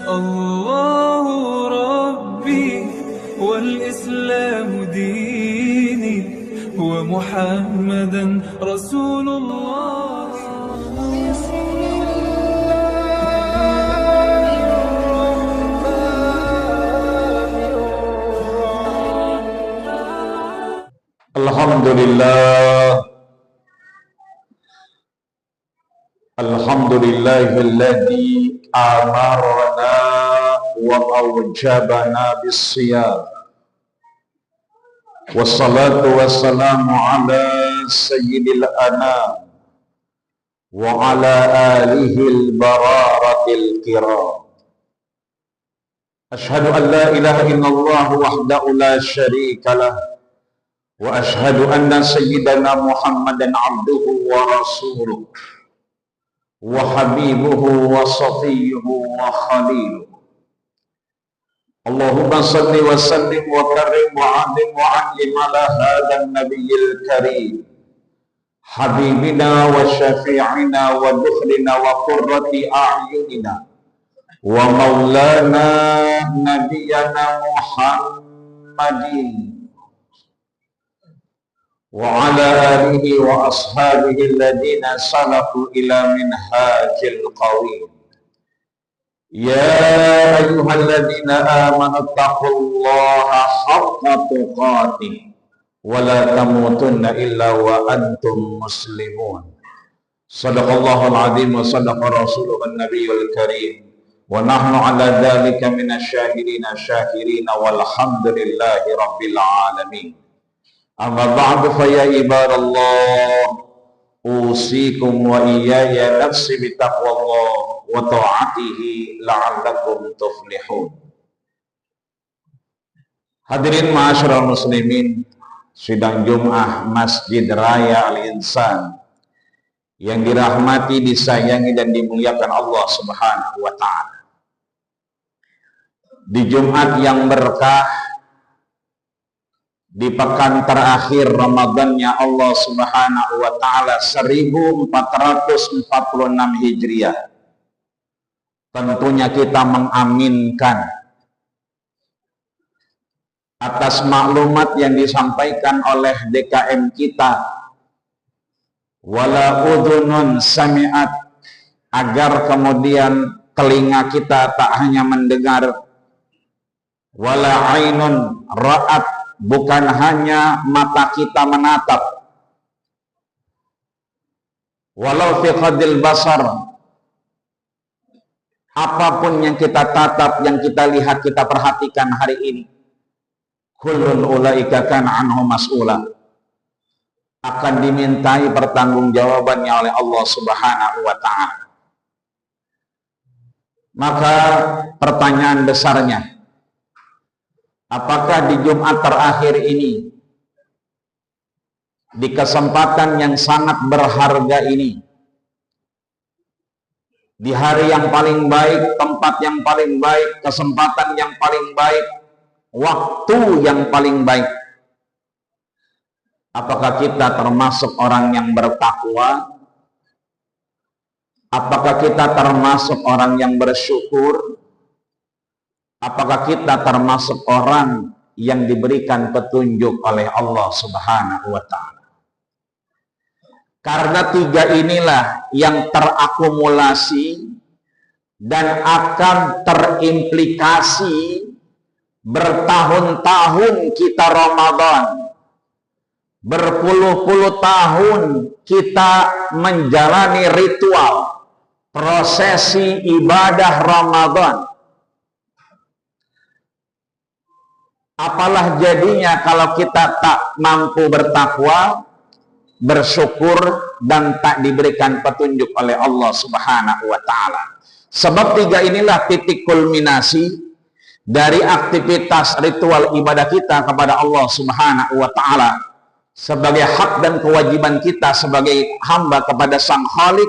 الله ربي والإسلام ديني ومحمدا رسول الله. Alhamdulillahilladzi amarna wa awjabana bis-siyam. Wassalatu wassalamu ala sayyidil anam wa ala alihil bararatil kiram. Ashhadu an la ilaha illallah wahdahu la syarika lah. Wa ashhadu anna sayyidana Muhammadan abduhu wa rasuluh wa habibuhu wa safiyuhu wa khaliluhu. Allahumma salli wa sallim wa karim wa adim wa an'im ala hadha an-nabiyyil karim habibina wa syafi'ina wa dukhlina wa qurrati a'yunina wa maulana nabiyyana Muhammadin wa ala alihi wa ashabihi alladhina salaku ila minhajil qawim. Ya ayyuhalladzina amanu taqullaha haqqa tuqatih wa la tamutunna illa wa antum muslimun. Sadaqallahul azim wa sadaqa rasuluhun nabiyyul karim wa nahnu ala dhalika minasyahidina syahirina walhamdulillahi rabbil alamin. Amma ba'du fa ya ibadallah usikum wa iyaya nafsi bitaqwallah wa ta'atihi la'allakum tuflihun. Hadirin ma'asyiral muslimin, sidang Jum'ah Masjid Raya Al-Insan yang dirahmati, disayangi dan dimuliakan Allah Subhanahu wa taala. Di Jumat yang berkah, di pekan terakhir Ramadannya Allah Subhanahu wa taala 1446 Hijriah. Tentunya kita mengaminkan atas maklumat yang disampaikan oleh DKM kita, wala udhunun sami'at, agar kemudian telinga kita tak hanya mendengar, wala ainun ra'at, bukan hanya mata kita menatap, walau fi qadil basar, apapun yang kita tatap, yang kita lihat, kita perhatikan hari ini, kullun ulaika kana anhu mas'ula, akan dimintai pertanggungjawabannya oleh Allah Subhanahu wa taala. Maka pertanyaan besarnya, apakah di Jumat terakhir ini, di kesempatan yang sangat berharga ini, di hari yang paling baik, tempat yang paling baik, kesempatan yang paling baik, waktu yang paling baik, apakah kita termasuk orang yang bertakwa? Apakah kita termasuk orang yang bersyukur? Apakah kita termasuk orang yang diberikan petunjuk oleh Allah Subhanahu wa taala? Karena tiga inilah yang terakumulasi dan akan terimplikasi bertahun-tahun kita Ramadan, berpuluh-puluh tahun kita menjalani ritual prosesi ibadah Ramadan. Apalah jadinya kalau kita tak mampu bertakwa, bersyukur, dan tak diberikan petunjuk oleh Allah Subhanahu wa taala. Sebab tiga inilah titik kulminasi dari aktivitas ritual ibadah kita kepada Allah Subhanahu wa taala sebagai hak dan kewajiban kita sebagai hamba kepada Sang Khalik,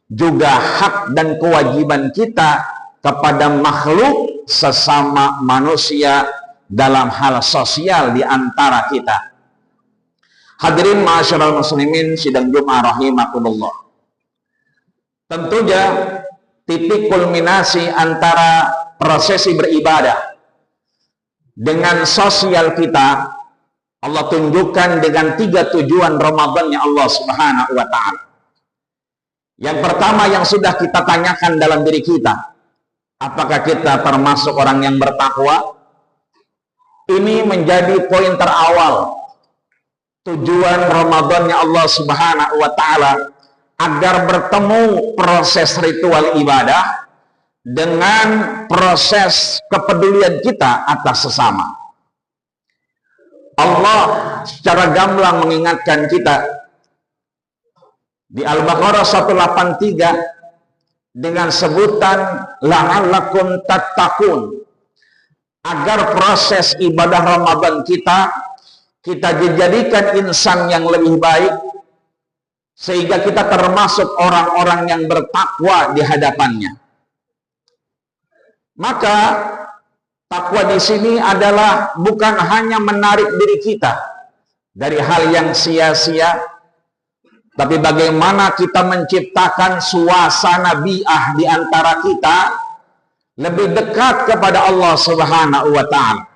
juga hak dan kewajiban kita kepada makhluk sesama manusia dalam hal sosial di antara kita. Hadirin ma'asyiral muslimin sidang Jumat rahimakumullah. Tentunya titik kulminasi antara prosesi beribadah dengan sosial kita, Allah tunjukkan dengan 3 tujuan Ramadannya Allah Subhanahu wa Ta'ala. Yang pertama yang sudah kita tanyakan dalam diri kita, apakah kita termasuk orang yang bertakwa? Ini menjadi poin terawal tujuan Ramadannya Allah Subhanahu wa Ta'ala, agar bertemu proses ritual ibadah dengan proses kepedulian kita atas sesama. Allah secara gamblang mengingatkan kita di Al-Baqarah 183 dengan sebutan la'allakum tattaqun, agar proses ibadah Ramadan kita dijadikan insan yang lebih baik, sehingga kita termasuk orang-orang yang bertakwa di hadapannya. Maka takwa di sini adalah bukan hanya menarik diri kita dari hal yang sia-sia, tapi bagaimana kita menciptakan suasana bi'ah di antara kita lebih dekat kepada Allah Subhanahu wa Ta'ala.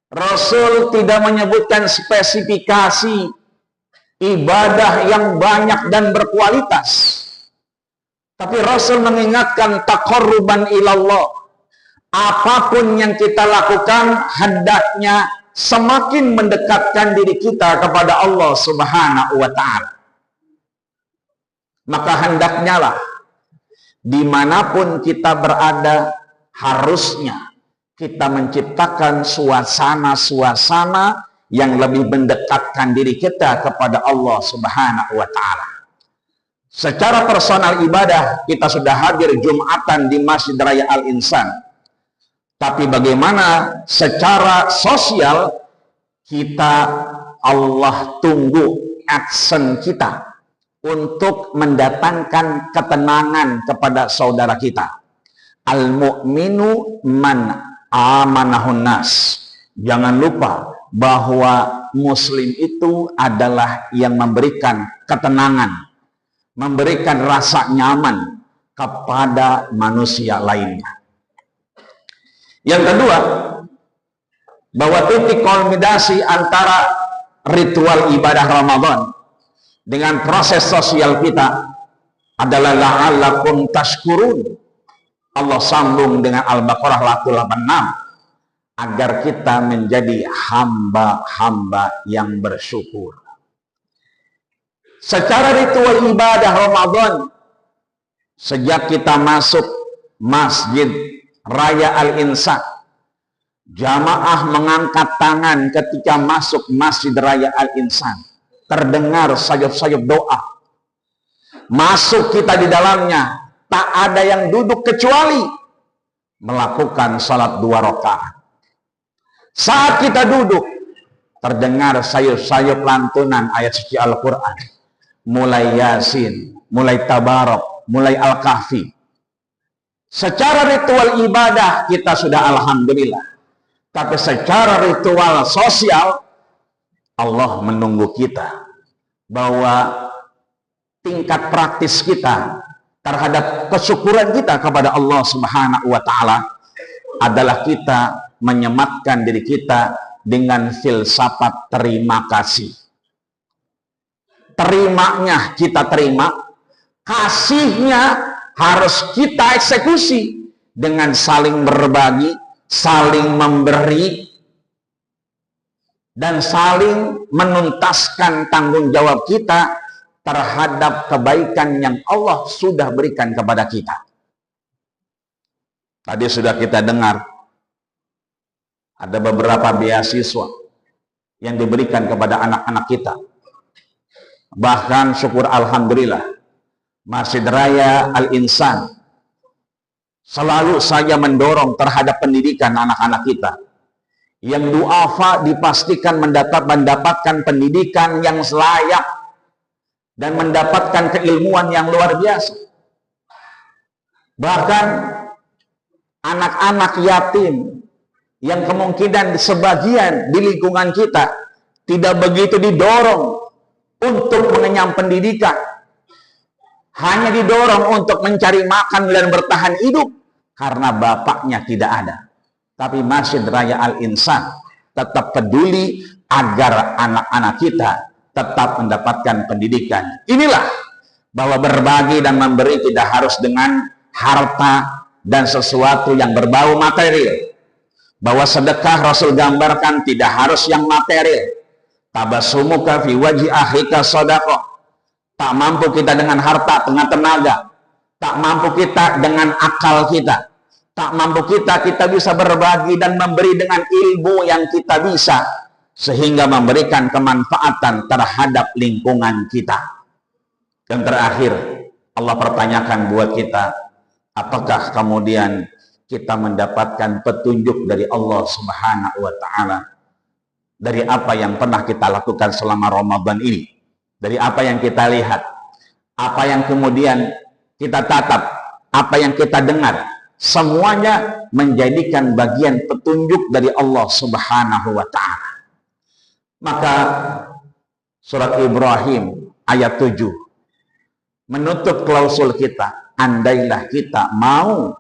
Rasul tidak menyebutkan spesifikasi ibadah yang banyak dan berkualitas, tapi Rasul mengingatkan taqarruban ilallah. Apapun yang kita lakukan hendaknya semakin mendekatkan diri kita kepada Allah Subhanahu wa Ta'ala. Maka hendaknya lah dimanapun kita berada, harusnya kita menciptakan suasana-suasana yang lebih mendekatkan diri kita kepada Allah Subhanahu wa Ta'ala. Secara personal ibadah, kita sudah hadir Jumatan di Masjid Raya Al-Insan. Tapi bagaimana secara sosial kita, Allah tunggu action kita untuk mendatangkan ketenangan kepada saudara kita. Al-mu'minu man amanahun nas. Jangan lupa bahwa muslim itu adalah yang memberikan ketenangan, memberikan rasa nyaman kepada manusia lainnya. Yang kedua, bahwa titik kulminasi antara ritual ibadah Ramadan dengan proses sosial kita adalah la'allakum tashkurun. Allah sambung dengan Al-Baqarah 86, agar kita menjadi hamba-hamba yang bersyukur. Secara ritual ibadah Ramadan, sejak kita masuk Masjid Raya Al-Insan, jamaah mengangkat tangan ketika masuk Masjid Raya Al-Insan. Terdengar sayup-sayup doa. Masuk kita di dalamnya, tak ada yang duduk kecuali melakukan salat 2 rakaat. Saat kita duduk, terdengar sayup-sayup lantunan ayat suci Al-Quran. Mulai Yasin, mulai Tabarok, mulai Al-Kahfi. Secara ritual ibadah kita sudah alhamdulillah. Tapi secara ritual sosial, Allah menunggu kita bahwa tingkat praktis kita terhadap kesyukuran kita kepada Allah Subhanahu wa Ta'ala adalah kita menyematkan diri kita dengan filsafat terima kasih. Terimanya kita terima, kasihnya harus kita eksekusi dengan saling berbagi, saling memberi, dan saling menuntaskan tanggung jawab kita terhadap kebaikan yang Allah sudah berikan kepada kita. Tadi sudah kita dengar ada beberapa beasiswa yang diberikan kepada anak-anak kita. Bahkan syukur alhamdulillah, Masjid Raya Al-Insan selalu saja mendorong terhadap pendidikan anak-anak kita. Yang duafa dipastikan mendapatkan pendidikan yang layak dan mendapatkan keilmuan yang luar biasa. Bahkan anak-anak yatim yang kemungkinan sebagian di lingkungan kita tidak begitu didorong untuk mengenyam pendidikan, hanya didorong untuk mencari makan dan bertahan hidup karena bapaknya tidak ada. Tapi Masjid Raya Al-Insan tetap peduli agar anak-anak kita tetap mendapatkan pendidikan. Inilah bahwa berbagi dan memberi tidak harus dengan harta dan sesuatu yang berbau material. Bahwa sedekah Rasul gambarkan tidak harus yang material. Tabasumuka fi wajhi akhika shadaqah. Tak mampu kita dengan harta, dengan tenaga. Tak mampu kita dengan akal kita. Tak mampu kita bisa berbagi dan memberi dengan ilmu yang kita bisa, sehingga memberikan kemanfaatan terhadap lingkungan kita. Dan terakhir, Allah pertanyakan buat kita, apakah kemudian kita mendapatkan petunjuk dari Allah Subhanahu wa Ta'ala dari apa yang pernah kita lakukan selama Ramadan ini, dari apa yang kita lihat, apa yang kemudian kita tatap, apa yang kita dengar, semuanya menjadikan bagian petunjuk dari Allah Subhanahu wa Ta'ala. Maka surat Ibrahim ayat 7 menutup klausul kita, andailah kita mau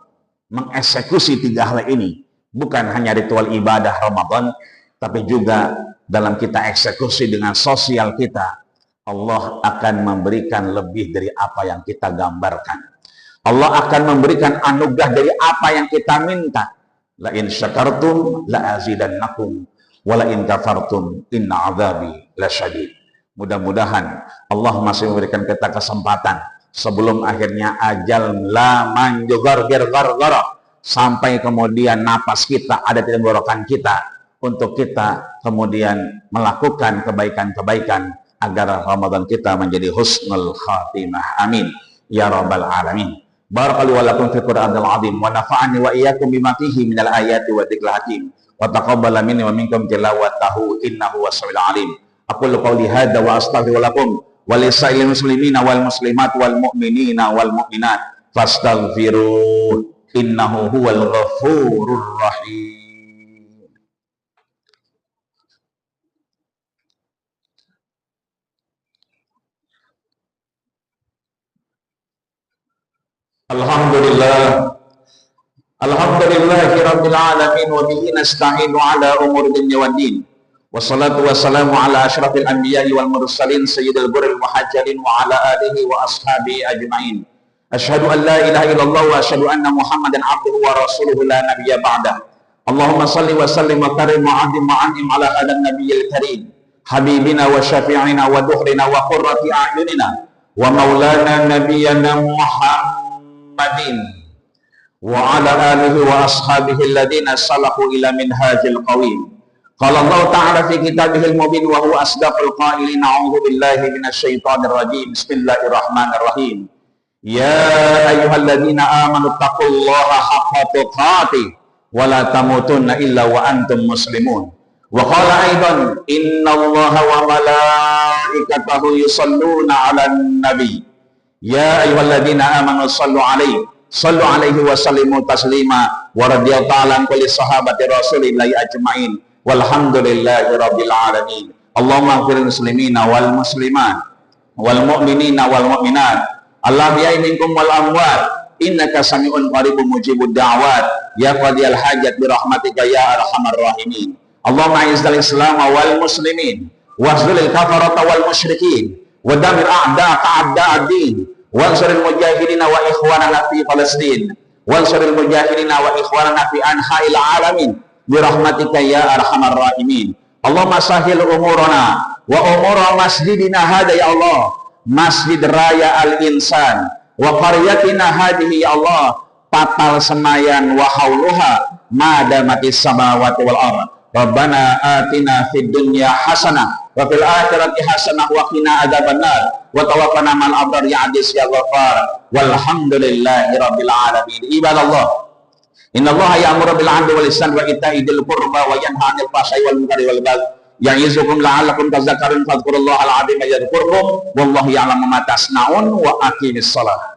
mengeksekusi 3 hal ini, bukan hanya ritual ibadah Ramadan, tapi juga dalam kita eksekusi dengan sosial kita, Allah akan memberikan lebih dari apa yang kita gambarkan. Allah akan memberikan anugerah dari apa yang kita minta. La in syakartum la azidannakum wa la in kafartum inna adzabi lasyadid. Mudah-mudahan Allah masih memberikan kita kesempatan sebelum akhirnya ajal la manjugar gargara, sampai kemudian napas kita ada di tenggorokan kita, untuk kita kemudian melakukan kebaikan-kebaikan agar Ramadan kita menjadi husnul khatimah. Amin ya rabbal alamin. Barakallahu lakum fil Qur'anil azim wa nafa'ani wa iyyakum bima fihi minal ayati wa dzikril hakim wa taqabbala minni wa minkum tilawatahu innahu was-sami'ul alim. Aqulu qawli hadza wa astaghfirullakum wa lisa'il muslimina wal muslimat wal mu'minina wal mu'minat fastaghfiruh innahu huwal ghafurur rahim. Alhamdulillahi rabbil alamin wa bihi nasta'inu ala umuri dunya waddin. Wassalatu wassalamu ala asyrafil anbiya'i wal mursalin sayyidil ghurril muhajjalin wa ala alihi wa ashabihi ajma'in. Asyhadu an la ilaha illallah wa asyhadu anna Muhammadan abduhu wa rasuluhu la nabiyya ba'dah. Allahumma salli wa sallim wa karim wa azim wa an'im ala hadan nabiyyil karim habibina wa syafi'ina wa duhrina wa qurrati a'yunina wa maulana nabiyyana Muhammadin wa ala alihi wa ashabihi alladhina salaku ila minhajil qawim. Qala Allah ta'ala fi kitabihil mubin wa huwa asdaqul qailin, a'udzu billahi minasyaitonir rajim. Bismillahirrahmanirrahim. Ya ayyuhalladzina amanu taqullaha haqqa tuqatih wa la tamutunna illa wa antum muslimun. Wa qala aidan innallaha wa malaikatahu yusalluna 'alan nabi. Ya ayyuhalladzina amanu sallu 'alaihi wa sallimu taslima wa radhiyallahu ta'ala an kulli sahabati rasulillahi ajma'in. Walhamdulillahi rabbil alamin. Allahumma ighfiril muslimina wal muslimat wal mu'minina wal mu'minat al-ahya'i minkum wal amwat innaka sami'un qaribun mujibud da'wat ya qadiyal hajat bi rahmatika ya arhamar rahimin. Allahumma izzil islam wal muslimin wahzulil kafarata wal musyrikin wa damir a'da'aka a'da'ad-din wansuril mujahidina wa ikhwanana fi Palestin wansuril mujahidina wa ikhwanana fi anha'il alamin birahmatika ya arhamar rahimin. Allahumma sahil umurana wa umura masjidina hada ya Allah, Masjid Raya Al-Insan wa qaryatina hadihi ya Allah, patal Senayan wa hauluha madamatis samawati wal ardh. Rabbana atina fid dunya hasanah wa fil akhirati hasanah wa qina adzabannar wa tawaffana ma'al abrar ya aziz ya ghafar. Walhamdulillahi rabbil alamin. Ibadallah, innallaha ya'muru bil 'adli wal ihsani wa ita'i dzil qurba wa yanha 'anil fahsya'i wal munkari wal baghi ya'izukum la'allakum tadhakkarun fadhkurullahal 'azima yadhkurkum wallahu ya'lamu ma tasna'un wa aqimis shalah.